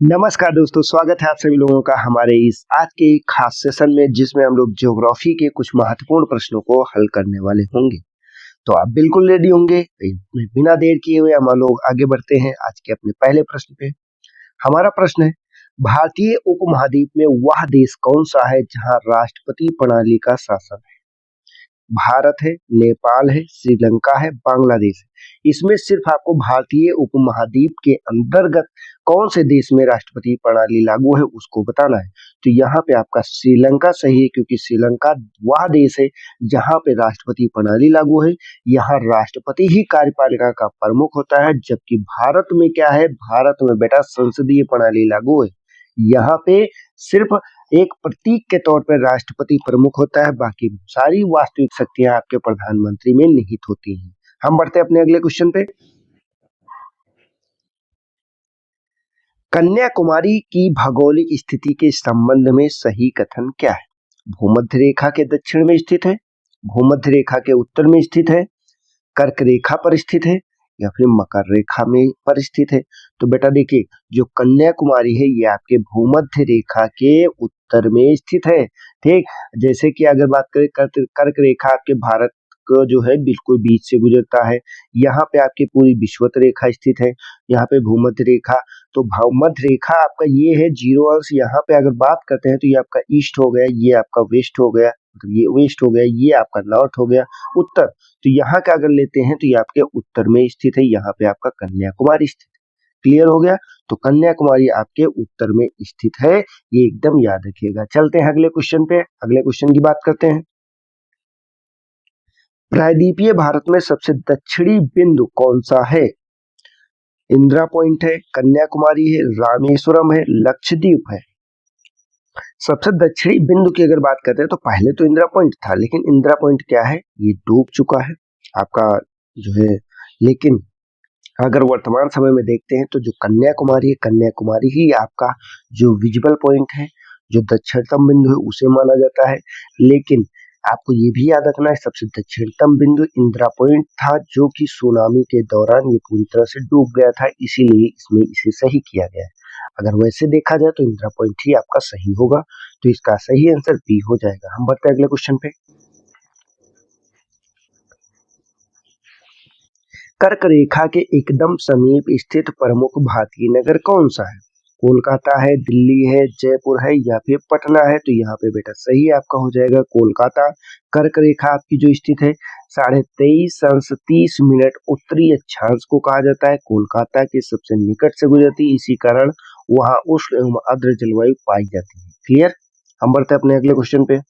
नमस्कार दोस्तों, स्वागत है आप सभी लोगों का हमारे इस आज के खास सेशन में, जिसमें हम लोग ज्योग्राफी के कुछ महत्वपूर्ण प्रश्नों को हल करने वाले होंगे। तो आप बिल्कुल रेडी होंगे। बिना देर किए हुए हम लोग आगे बढ़ते हैं आज के अपने पहले प्रश्न पे। हमारा प्रश्न है, भारतीय उपमहाद्वीप में वह देश कौन सा है जहां राष्ट्रपति प्रणाली का शासन है? भारत है, नेपाल है, श्रीलंका है, बांग्लादेश है। इसमें सिर्फ आपको भारतीय उपमहाद्वीप के अंतर्गत कौन से देश में राष्ट्रपति प्रणाली लागू है उसको बताना है। तो यहाँ पे आपका श्रीलंका सही है, क्योंकि श्रीलंका वह देश है जहाँ पे राष्ट्रपति प्रणाली लागू है। यहाँ राष्ट्रपति ही कार्यपालिका का प्रमुख होता है, जबकि भारत में क्या है, भारत में बेटा संसदीय प्रणाली लागू है। यहाँ पे सिर्फ एक प्रतीक के तौर पर राष्ट्रपति प्रमुख होता है, बाकी सारी वास्तविक शक्तियां आपके प्रधानमंत्री में निहित होती हैं। हम बढ़ते हैं अपने अगले क्वेश्चन पे। कन्याकुमारी की भौगोलिक स्थिति के संबंध में सही कथन क्या है? भूमध्य रेखा के दक्षिण में स्थित है, भूमध्य रेखा के उत्तर में स्थित है, कर्क रेखा पर स्थित है, या फिर मकर रेखा में पर स्थित है। तो बेटा देखिए, जो कन्याकुमारी है ये आपके भूमध्य रेखा के उत्तर में स्थित है। ठीक, जैसे कि अगर बात करें कर्क रेखा आपके भारत को जो है बिल्कुल बीच से गुजरता है। यहाँ पे आपकी पूरी विषुवत रेखा स्थित है, यहाँ पे भूमध्य रेखा। तो भूमध्य रेखा आपका ये है 0 अंश। यहाँ पे अगर बात करते हैं तो ये आपका ईस्ट हो गया, ये आपका वेस्ट हो गया, मतलब ये वेस्ट हो गया, ये आपका नॉर्थ हो गया, उत्तर। तो यहाँ का अगर लेते हैं तो ये आपके उत्तर में स्थित है, यहाँ पे आपका कन्याकुमारी स्थित है। क्लियर हो गया? तो कन्याकुमारी आपके उत्तर में स्थित है, ये एकदम याद रखिएगा। चलते हैं अगले क्वेश्चन पे, अगले क्वेश्चन की बात करते हैं। प्रायद्वीपीय भारत में सबसे दक्षिणी बिंदु कौन सा है? इंदिरा पॉइंट है, कन्याकुमारी है, रामेश्वरम है, लक्षद्वीप है। सबसे दक्षिणी बिंदु की अगर बात करते हैं तो पहले तो इंदिरा पॉइंट था, लेकिन इंदिरा पॉइंट क्या है, ये डूब चुका है आपका जो है। लेकिन अगर वर्तमान समय में देखते हैं तो जो कन्याकुमारी है, कन्याकुमारी ही आपका जो विजिबल पॉइंट है, जो दक्षिणतम बिंदु है, उसे माना जाता है। लेकिन आपको ये भी याद रखना है, सबसे दक्षिणतम बिंदु इंदिरा पॉइंट था, जो कि सुनामी के दौरान ये पूरी तरह से डूब गया था, इसीलिए इसमें इसे सही किया गया है। अगर वैसे देखा जाए तो इंदिरा पॉइंट ही आपका सही होगा, तो इसका सही आंसर बी हो जाएगा। हम बढ़ते हैं अगले क्वेश्चन पे। कर्क रेखा के एकदम समीप स्थित प्रमुख भारतीय नगर कौन सा है? कोलकाता है, दिल्ली है, जयपुर है, या फिर पटना है? तो यहाँ पे बेटा सही आपका हो जाएगा कोलकाता। कर्क रेखा आपकी जो स्थित है 23:30 उत्तरी अक्षांश को कहा जाता है, कोलकाता के सबसे निकट से गुजरती, इसी कारण वहां उष्ण एवं आर्द्र जलवायु पाई जाती है। क्लियर? हम बढ़ते हैं अपने अगले क्वेश्चन पे।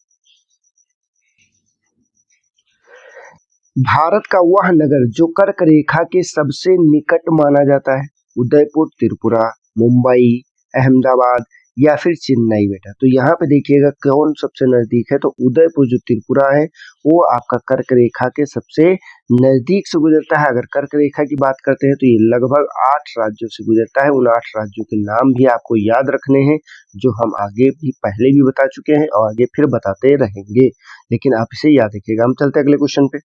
भारत का वह नगर जो कर्क रेखा के सबसे निकट माना जाता है, उदयपुर, त्रिपुरा, मुंबई, अहमदाबाद, या फिर चेन्नई? बेटा तो यहाँ पे देखिएगा कौन सबसे नजदीक है, तो उदयपुर जो त्रिपुरा है वो आपका कर्क रेखा के सबसे नजदीक से गुजरता है। अगर कर्क रेखा की बात करते हैं तो ये लगभग 8 राज्यों से गुजरता है। उन 8 राज्यों के नाम भी आपको याद रखने हैं, जो हम आगे भी पहले भी बता चुके हैं और आगे फिर बताते रहेंगे, लेकिन आप इसे याद रखिएगा। हम चलते अगले क्वेश्चन पे।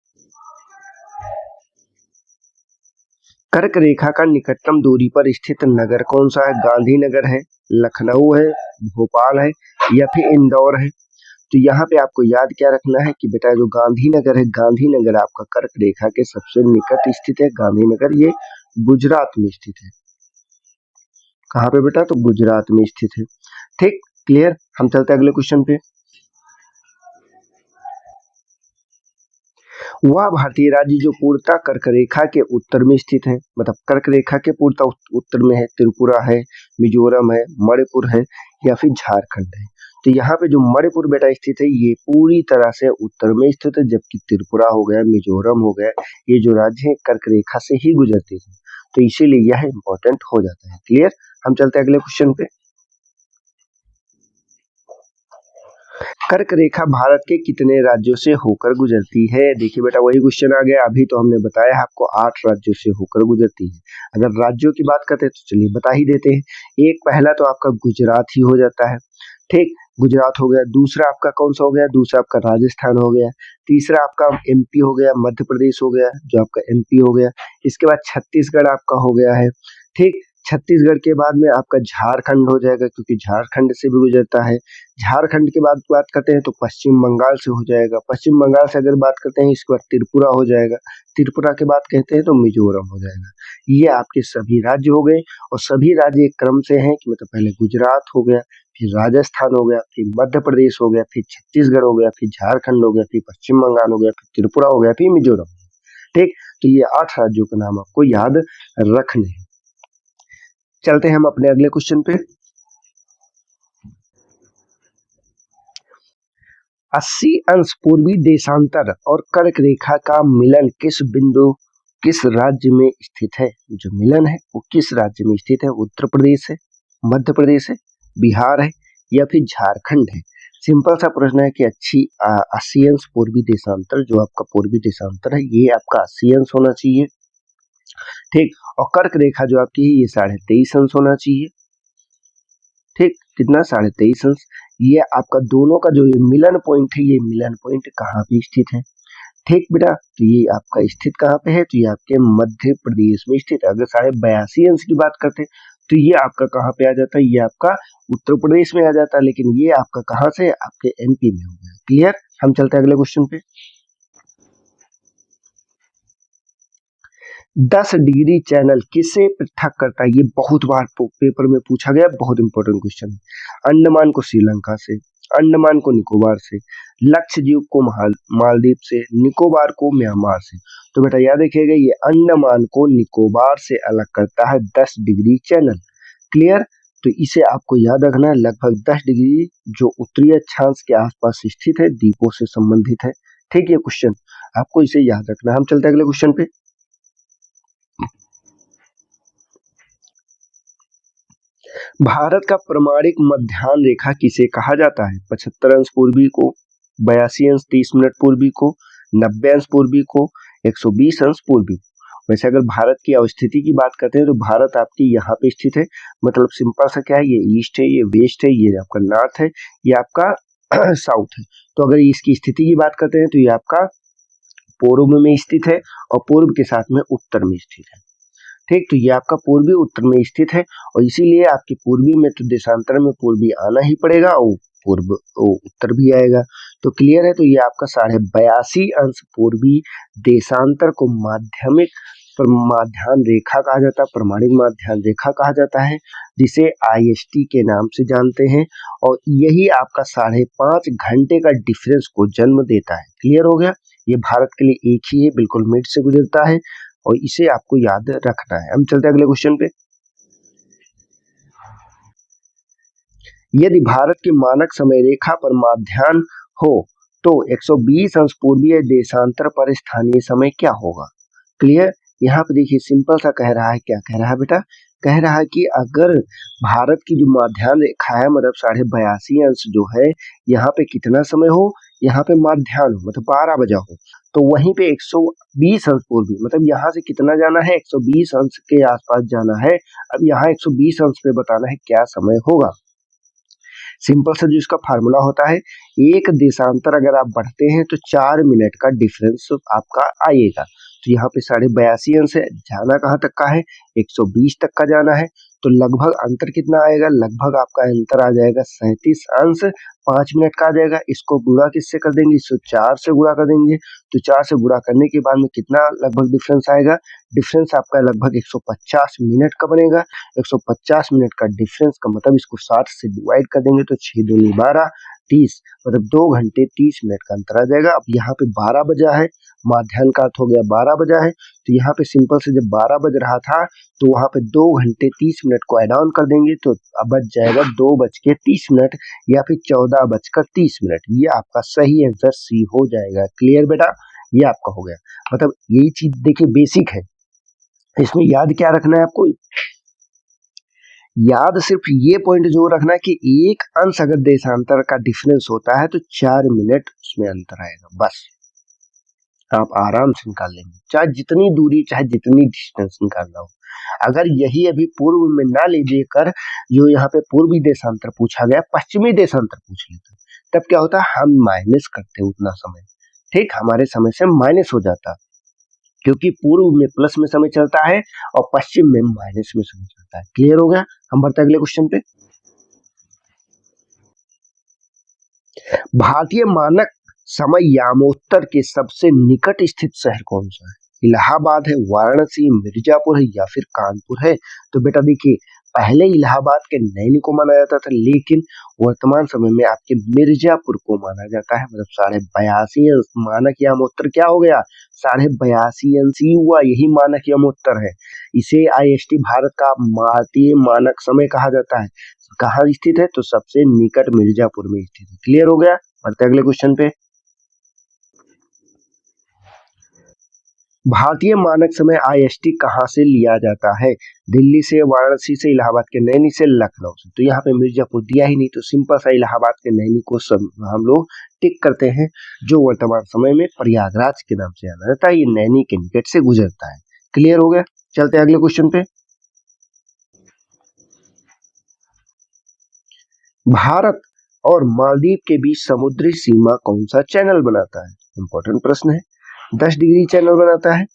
कर्क रेखा का निकटतम दूरी पर स्थित नगर कौन सा है? गांधीनगर है, लखनऊ है, भोपाल है, या फिर इंदौर है? तो यहाँ पे आपको याद क्या रखना है कि बेटा जो गांधीनगर है, गांधीनगर आपका कर्क रेखा के सबसे निकट स्थित है। गांधीनगर ये गुजरात में स्थित है। कहाँ पे बेटा? तो गुजरात में स्थित है। ठीक, क्लियर? हम चलते अगले क्वेश्चन पे। वह भारतीय राज्य जो पूर्णतः कर्क रेखा के उत्तर में स्थित है, मतलब कर्क रेखा के पूर्णतः उत्तर में है, त्रिपुरा है, मिजोरम है, मणिपुर है, या फिर झारखंड है? तो यहाँ पे जो मणिपुर बेटा स्थित है ये पूरी तरह से उत्तर में स्थित है, जबकि त्रिपुरा हो गया, मिजोरम हो गया, ये जो राज्य है कर्क रेखा से ही गुजरते थे, तो इसीलिए यह इंपॉर्टेंट हो जाता है। क्लियर? हम चलते हैं अगले क्वेश्चन पे। कर्क रेखा भारत के कितने राज्यों से होकर गुजरती है? देखिए बेटा वही क्वेश्चन आ गया, अभी तो हमने बताया आपको 8 राज्यों से होकर गुजरती है। अगर राज्यों की बात करते हैं तो चलिए बता ही देते हैं। एक पहला तो आपका गुजरात ही हो जाता है। ठीक, गुजरात हो गया। दूसरा आपका कौन सा हो गया? दूसरा आपका राजस्थान हो गया। तीसरा आपका एमपी हो गया, मध्य प्रदेश हो गया, जो आपका एमपी हो गया। इसके बाद छत्तीसगढ़ आपका हो गया है। ठीक, छत्तीसगढ़ के बाद में आपका झारखंड हो जाएगा, क्योंकि झारखंड से भी गुजरता है। झारखंड के बाद बात करते हैं तो पश्चिम बंगाल से हो जाएगा। पश्चिम बंगाल से अगर बात करते हैं इसके बाद त्रिपुरा हो जाएगा। त्रिपुरा के बाद कहते हैं तो मिजोरम हो जाएगा। ये आपके सभी राज्य हो गए, और सभी राज्य एक क्रम से हैं कि मतलब पहले गुजरात हो गया, फिर राजस्थान हो गया, फिर मध्य प्रदेश हो गया, फिर छत्तीसगढ़ हो गया, फिर झारखंड हो गया, फिर पश्चिम बंगाल हो गया, फिर त्रिपुरा हो गया, फिर मिजोरम। ठीक, तो ये 8 राज्यों का नाम आपको याद रखने हैं। चलते हैं हम अपने अगले क्वेश्चन पे। 80 अंश पूर्वी देशांतर और कर्क रेखा का मिलन किस राज्य में स्थित है? जो मिलन है वो किस राज्य में स्थित है? उत्तर प्रदेश है, मध्य प्रदेश है, बिहार है, या फिर झारखंड है? सिंपल सा प्रश्न है कि 80 अंश पूर्वी देशांतर, जो आपका पूर्वी देशांतर है ये आपका 80 अंश होना चाहिए। ठीक, और कर्क रेखा जो आपकी है ये 23.5 अंश होना चाहिए। ठीक, कितना? 23.5 अंश। ये आपका दोनों का जो ये मिलन पॉइंट है, ये मिलन पॉइंट कहाँ पे स्थित है? ठीक बेटा, तो ये आपका स्थित कहाँ पे है? तो ये आपके मध्य प्रदेश में स्थित है। अगर 82.5 अंश की बात करते हैं तो ये आपका कहाँ पे आ जाता है? ये आपका उत्तर प्रदेश में आ जाता है, लेकिन ये आपका कहाँ से? आपके एमपी में हो गया। क्लियर? हम चलते हैं अगले क्वेश्चन पे। 10 डिग्री चैनल किसे पृथक करता है? ये बहुत बार पेपर में पूछा गया, बहुत इंपॉर्टेंट क्वेश्चन है। अंडमान को श्रीलंका से, अंडमान को निकोबार से, लक्षद्वीप को मालदीव से, निकोबार को म्यांमार से। तो बेटा याद रखिएगा, ये अंडमान को निकोबार से अलग करता है 10 डिग्री चैनल। क्लियर? तो इसे आपको याद रखना है, लगभग 10 डिग्री जो उत्तरी अक्षांश के आसपास स्थित है, द्वीपों से संबंधित है। ठीक है, क्वेश्चन आपको इसे याद रखना है। हम चलते हैं अगले क्वेश्चन पे। भारत का प्रमाणिक मध्याह्न रेखा किसे कहा जाता है? 75 अंश पूर्वी को, 82 अंश 30 मिनट पूर्वी को, 90 अंश पूर्वी को, 120 अंश पूर्वी। वैसे अगर भारत की अवस्थिति की बात करते हैं तो भारत आपकी यहाँ पे स्थित है, मतलब सिंपल सा क्या है, ये ईस्ट है, ये वेस्ट है, ये आपका नॉर्थ है, ये आपका साउथ है। तो अगर इसकी स्थिति की बात करते हैं तो ये आपका पूर्व में स्थित है, और पूर्व के साथ में उत्तर में स्थित है। ठीक, तो ये आपका पूर्वी उत्तर में स्थित है, और इसीलिए आपके पूर्वी में तो देशांतर में पूर्वी आना ही पड़ेगा, और पूर्व उत्तर भी आएगा। तो क्लियर है? तो ये आपका 82.5 अंश पूर्वी देशांतर को माध्याह्न रेखा कहा जाता है, प्रमाणिक माध्याह्न रेखा कहा जाता है, जिसे IST के नाम से जानते हैं, और यही आपका 5.5 घंटे का डिफरेंस को जन्म देता है। क्लियर हो गया? ये भारत के लिए एक ही है, बिल्कुल मिड से गुजरता है, और इसे आपको याद रखना है। हम चलते हैं अगले क्वेश्चन पे। यदि भारत की मानक समय रेखा पर माध्याह्न हो तो 120 अंश पूर्वीय देशांतर पर स्थानीय समय क्या होगा? क्लियर? यहाँ पे देखिए सिंपल सा कह रहा है, क्या कह रहा है बेटा? कह रहा है कि अगर भारत की जो माध्याह्न रेखा है, मतलब 82.5 अंश जो है, यहाँ पे कितना समय हो? यहाँ पे माध्याह्न हो, मतलब 12 बजा हो, तो वहीं पे 120 अंश पूर्वी, मतलब यहाँ से कितना जाना है? 120 अंश के आसपास जाना है। अब यहाँ 120 अंश पे बताना है क्या समय होगा। सिंपल सा जो इसका फार्मूला होता है, एक देशांतर अगर आप बढ़ते हैं तो 4 मिनट का डिफरेंस आपका आएगा। तो यहाँ पे 82.5 अंश है, जाना कहाँ तक का है? 120 तक का जाना है। तो लगभग अंतर कितना आएगा? लगभग आपका अंतर आ जाएगा 37 अंश 5 मिनट का आ जाएगा। इसको गुणा किससे कर देंगे? इसको 4 से गुणा कर देंगे। तो 4 से गुणा करने के बाद में कितना लगभग डिफरेंस आएगा? डिफरेंस आपका लगभग 150 मिनट का बनेगा। 150 मिनट का डिफरेंस का मतलब इसको 60 से डिवाइड कर देंगे तो 6 दूनी 12, 30, मतलब 2 घंटे 30 मिनट का अंतर आ जाएगा। अब यहाँ पे 12 बजा है, माध्याह्न का अर्थ हो गया 12 बजा है, तो यहाँ पे सिंपल से जब 12 बज रहा था तो वहाँ पे 2 घंटे 30 मिनट को ऐड ऑन कर देंगे तो अब बच जाएगा 2:30 मिनट या फिर 14:30 मिनट। ये आपका सही आंसर सी हो जाएगा। क्लियर बेटा? ये आपका हो गया। मतलब यही चीज देखिए बेसिक है, इसमें याद क्या रखना है आपको? याद सिर्फ ये पॉइंट जो रखना है कि एक अंश अगर देशांतर का डिफरेंस होता है तो 4 मिनट उसमें अंतर आएगा, बस आप आराम से निकाल लेंगे, चाहे जितनी दूरी, चाहे जितनी डिस्टेंस निकालना हो। अगर यही अभी पूर्व में ना लीजिए कर, जो यहाँ पे पूर्वी देशांतर पूछा गया, पश्चिमी देशांतर पूछ लेते, तब क्या होता है? हम माइनस करते उतना समय, ठीक, हमारे समय से माइनस हो जाता। क्योंकि पूर्व में प्लस में समय चलता है और पश्चिम में माइनस में समय चलता है। क्लियर हो गया? हम बढ़ते अगले क्वेश्चन पे। भारतीय मानक समय यामोत्तर के सबसे निकट स्थित शहर कौन सा है? इलाहाबाद है, वाराणसी, मिर्जापुर है या फिर कानपुर है? तो बेटा देखिए, पहले इलाहाबाद के नैनी को माना जाता था, लेकिन वर्तमान समय में आपके मिर्जापुर को माना जाता है। मतलब 82.5 मानक यामोत्तर क्या हो गया? 82.5 अंशी हुआ, यही मानक यामोत्तर है। इसे IST भारत का भारतीय मानक समय कहा जाता है। कहाँ स्थित है? तो सबसे निकट मिर्जापुर में स्थित है। क्लियर हो गया? बढ़ते अगले क्वेश्चन पे। भारतीय मानक समय IST कहाँ से लिया जाता है? दिल्ली से, वाराणसी से, इलाहाबाद के नैनी से, लखनऊ से? तो यहाँ पे मिर्जापुर दिया ही नहीं, तो सिंपल सा इलाहाबाद के नैनी को सब हम लोग टिक करते हैं, जो वर्तमान समय में प्रयागराज के नाम से जाना जाता है। ये नैनी के निकट से गुजरता है। क्लियर हो गया? चलते हैं अगले क्वेश्चन पे। भारत और मालदीव के बीच समुद्री सीमा कौन सा चैनल बनाता है? इंपॉर्टेंट प्रश्न है। 10 डिग्री चैनल बनाता है,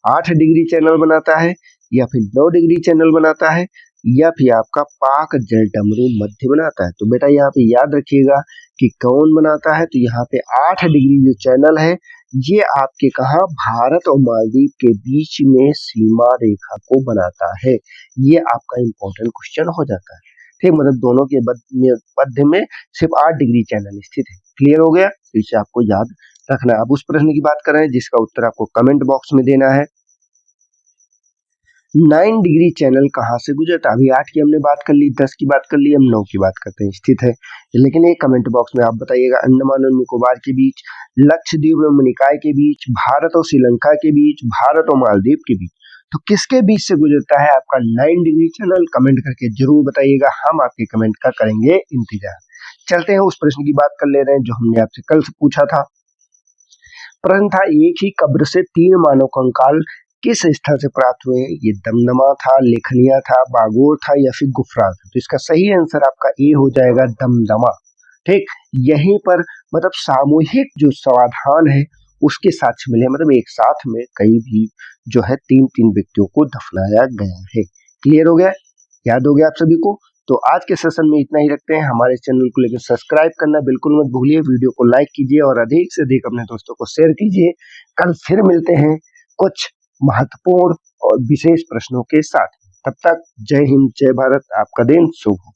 8 डिग्री चैनल बनाता है या फिर 9 डिग्री चैनल बनाता है या फिर आपका पाक जलडमरू मध्य बनाता है? तो बेटा यहाँ पे याद रखिएगा कि कौन बनाता है। तो यहाँ पे 8 डिग्री जो चैनल है, ये आपके कहा भारत और मालदीव के बीच में सीमा रेखा को बनाता है। ये आपका इंपॉर्टेंट क्वेश्चन हो जाता है। ठीक, मतलब दोनों के मध्य में सिर्फ 8 डिग्री चैनल स्थित है। क्लियर हो गया? तो इसे आपको याद रखना है। अब उस प्रश्न की बात कर रहे हैं जिसका उत्तर आपको कमेंट बॉक्स में देना है। 9 डिग्री चैनल कहाँ से गुजरता है? अभी 8 की हमने बात कर ली, 10 की बात कर ली, हम 9 की बात करते हैं, स्थित है। लेकिन एक कमेंट बॉक्स में आप बताइएगा, अंडमान और निकोबार के बीच, लक्षद्वीप और मनिकाय के बीच, भारत और श्रीलंका के बीच, भारत और मालदीव के बीच, तो किसके बीच से गुजरता है आपका 9 डिग्री चैनल? कमेंट करके जरूर बताइएगा, हम आपके कमेंट का करेंगे इंतजार। चलते हैं उस प्रश्न की बात कर ले रहे हैं जो हमने आपसे कल से पूछा था। प्रश्न था, एक ही कब्र से 3 मानव कंकाल किस स्थल से प्राप्त हुए? ये दमदमा था, लेखनिया था, बागोर था या फिर गुफरा था? तो इसका सही आंसर आपका ए हो जाएगा, दमदमा। ठीक, यहीं पर मतलब सामूहिक जो समाधान है उसके साक्ष्य मिले, मतलब एक साथ में कई भी जो है 3-3 व्यक्तियों को दफनाया गया है। क्लियर हो गया? याद हो गया आप सभी को? तो आज के सेशन में इतना ही रखते हैं। हमारे चैनल को लेकर सब्सक्राइब करना बिल्कुल मत भूलिए, वीडियो को लाइक कीजिए और अधिक से अधिक अपने दोस्तों को शेयर कीजिए। कल फिर मिलते हैं कुछ महत्वपूर्ण और विशेष प्रश्नों के साथ। तब तक जय हिंद, जय भारत, आपका दिन शुभ हो।